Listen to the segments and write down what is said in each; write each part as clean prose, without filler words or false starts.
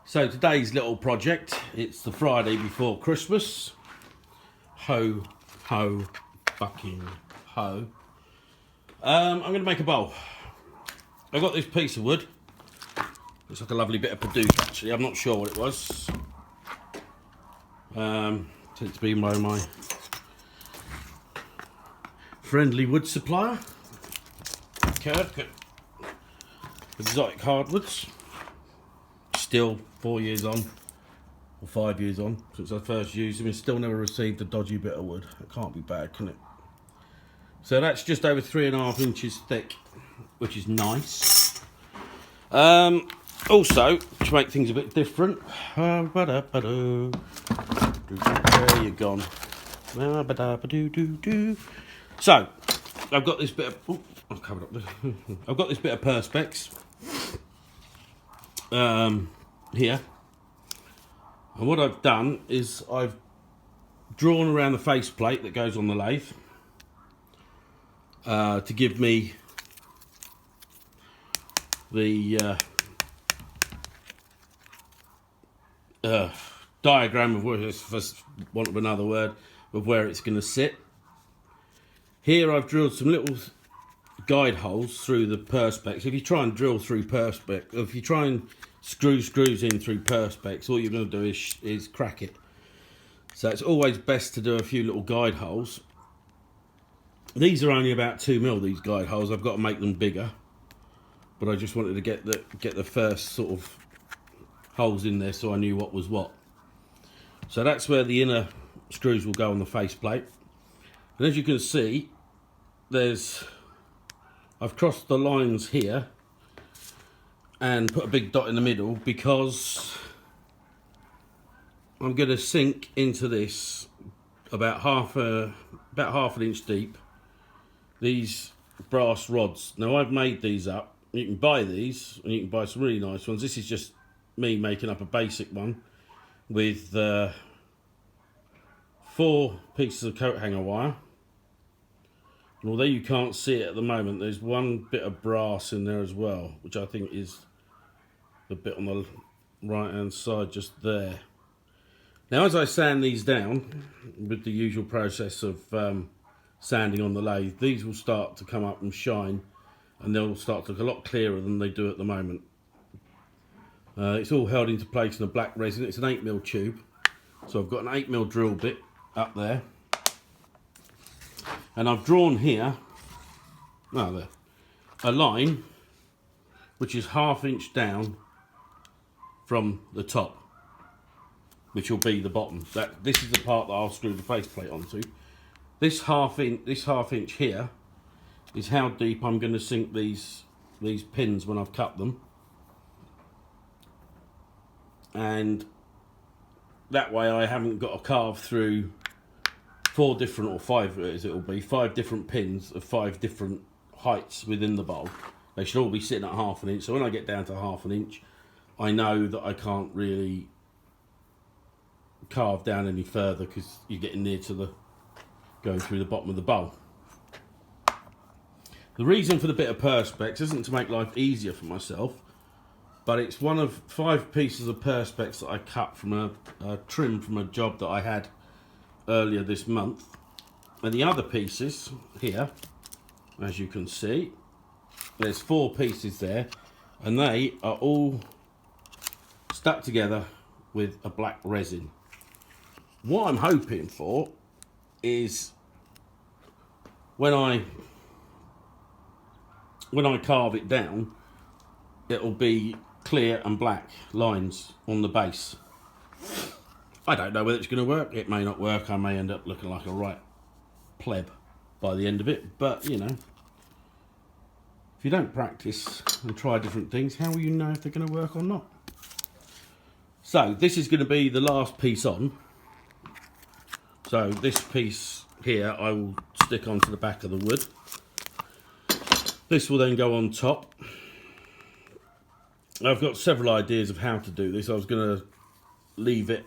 So today's little project, it's the Friday before Christmas. Ho, ho, fucking ho. I'm going to make a bowl. I've got this piece of wood. Looks like a lovely bit of Padauk actually. I'm not sure what it was. Tends to be by my friendly wood supplier. Kirk, exotic hardwoods. Still 4 years on, or 5 years on, since I first used them, and still never received a dodgy bit of wood. It can't be bad, can it? So that's just over 3.5 inches thick, which is nice. Also, to make things a bit different, where you gone? So, I've got this bit of, I've covered up this. I've got this bit of perspex. Here, and what I've done is I've drawn around the faceplate that goes on the lathe to give me the diagram of where, for want of another word, of where it's going to sit. Here I've drilled some little guide holes through the perspex. If you try and drill through perspex, if you try and screw screws in through perspex, all you're going to do is crack it. So it's always best to do a few little guide holes. These are only about 2mm, these guide holes. I've got to make them bigger, but I just wanted to get the first sort of holes in there so I knew what was what. So that's where the inner screws will go on the faceplate. And as you can see, I've crossed the lines here and put a big dot in the middle because I'm going to sink into this about half an inch deep, these brass rods. Now I've made these up. You can buy these and you can buy some really nice ones. This is just me making up a basic one with 4 pieces of coat hanger wire. And although you can't see it at the moment, there's one bit of brass in there as well, which I think is the bit on the right hand side just there. Now as I sand these down with the usual process of sanding on the lathe, these will start to come up and shine, and they'll start to look a lot clearer than they do at the moment. It's all held into place in a black resin. It's an 8mm tube, so I've got an 8mm drill bit up there. And I've drawn here, a line which is ½ inch down from the top, which will be the bottom. This is the part that I'll screw the faceplate onto. This half inch here is how deep I'm going to sink these pins when I've cut them, and that way I haven't got to carve through 4 different, or 5 as it will be, 5 different pins of 5 different heights within the bowl. They should all be sitting at ½ inch, so when I get down to ½ inch, I know that I can't really carve down any further because you're getting near to going through the bottom of the bowl. The reason for the bit of perspex isn't to make life easier for myself, but it's one of 5 pieces of perspex that I cut from a trim from a job that I had earlier this month. And the other pieces here, as you can see, there's 4 pieces there, and they are all stuck together with a black resin. What I'm hoping for is when I carve it down, it'll be clear and black lines on the base. I don't know whether it's going to work. It may not work. I may end up looking like a right pleb by the end of it. But, you know, if you don't practice and try different things, how will you know if they're going to work or not? So this is going to be the last piece on. So this piece here I will stick onto the back of the wood. This will then go on top. I've got several ideas of how to do this. I was going to leave it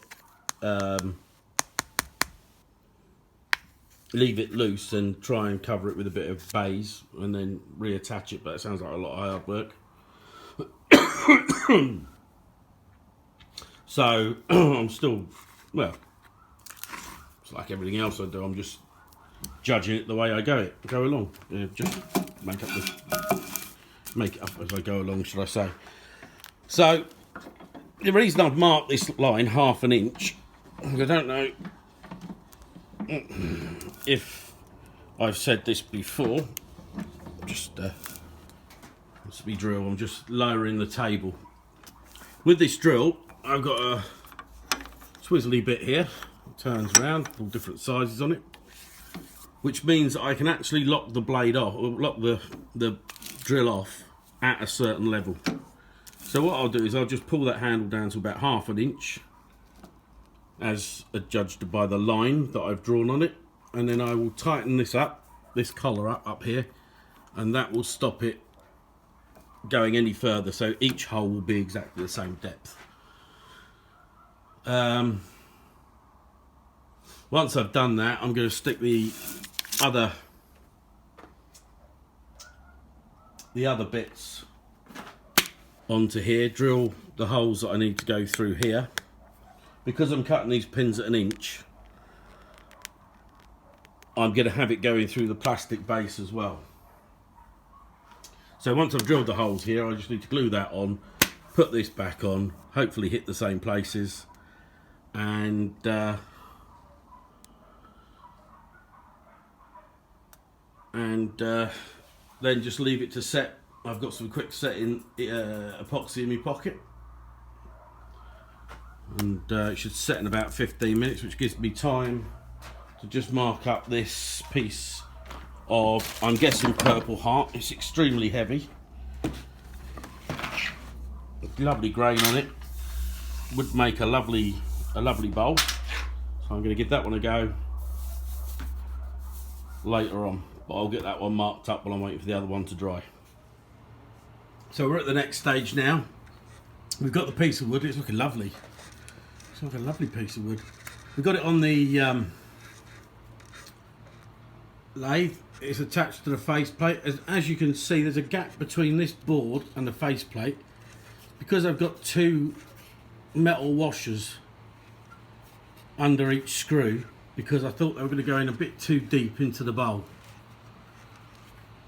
loose and try and cover it with a bit of baize and then reattach it, but it sounds like a lot of hard work. So I'm still, well, it's like everything else I do. I'm just judging it the way I go along. Just make it up as I go along, should I say. So the reason I've marked this line 1/2 inch, I don't know if I've said this before. Just let's be drill. I'm just lowering the table. With this drill, I've got a swizzly bit here. It turns around, all different sizes on it, which means I can actually lock the blade off, or lock the drill off at a certain level. So what I'll do is I'll just pull that handle down to about 1/2 inch, as adjudged by the line that I've drawn on it, and then I will tighten this up, this collar up here, and that will stop it going any further, so each hole will be exactly the same depth. Once I've done that, I'm going to stick the other bits onto here, drill the holes that I need to go through here. Because I'm cutting these pins at 1 inch, I'm going to have it going through the plastic base as well. So once I've drilled the holes here, I just need to glue that on, put this back on, hopefully hit the same places, and then just leave it to set. I've got some quick setting epoxy in my pocket, and it should set in about 15 minutes, which gives me time to just mark up this piece of, I'm guessing, purple heart. It's extremely heavy, lovely grain on it, would make a lovely bowl. So I'm going to give that one a go later on, but I'll get that one marked up while I'm waiting for the other one to dry. So we're at the next stage now. We've got the piece of wood. It's looking lovely. It's like a lovely piece of wood. We've got it on the lathe. It's attached to the faceplate. As you can see, there's a gap between this board and the faceplate, because I've got 2 metal washers under each screw, because I thought they were going to go in a bit too deep into the bowl.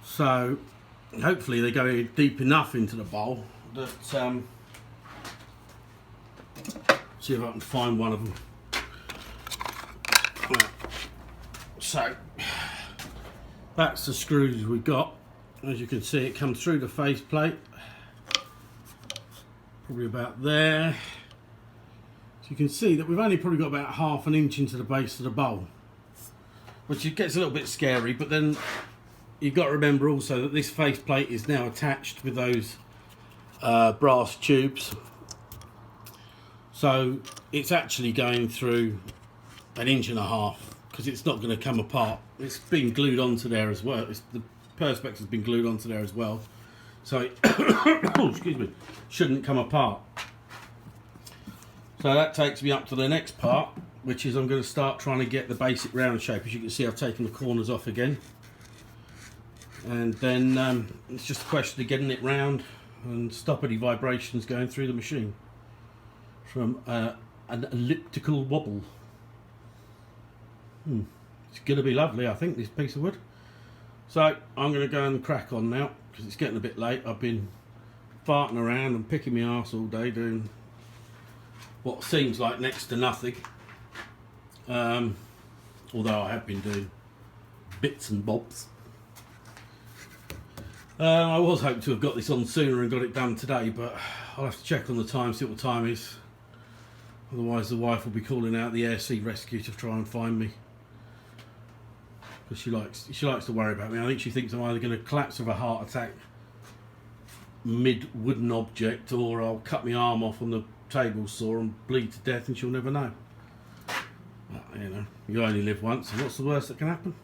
So hopefully they go deep enough into the bowl that see if I can find one of them. So that's the screws we got. As you can see, it comes through the faceplate, probably about there. So you can see that we've only probably got about 1/2 inch into the base of the bowl, which it gets a little bit scary, but then you've got to remember also that this faceplate is now attached with those brass tubes, so it's actually going through 1.5 inches, because it's not going to come apart. It's been glued onto there as well. The perspex has been glued onto there as well, so it excuse me, shouldn't come apart. So that takes me up to the next part, which is I'm going to start trying to get the basic round shape. As you can see, I've taken the corners off again, and then it's just a question of getting it round and stop any vibrations going through the machine from an elliptical wobble. It's going to be lovely, I think, this piece of wood. So I'm going to go and crack on now, because it's getting a bit late. I've been farting around and picking my arse all day doing what seems like next to nothing, although I have been doing bits and bobs. I was hoping to have got this on sooner and got it done today, but I'll have to check on the time, see what the time is. Otherwise the wife will be calling out the air sea rescue to try and find me, because she likes to worry about me. I think she thinks I'm either going to collapse of a heart attack mid wooden object, or I'll cut my arm off on the table saw and bleed to death, and she'll never know. But, you know, you only live once, and what's the worst that can happen?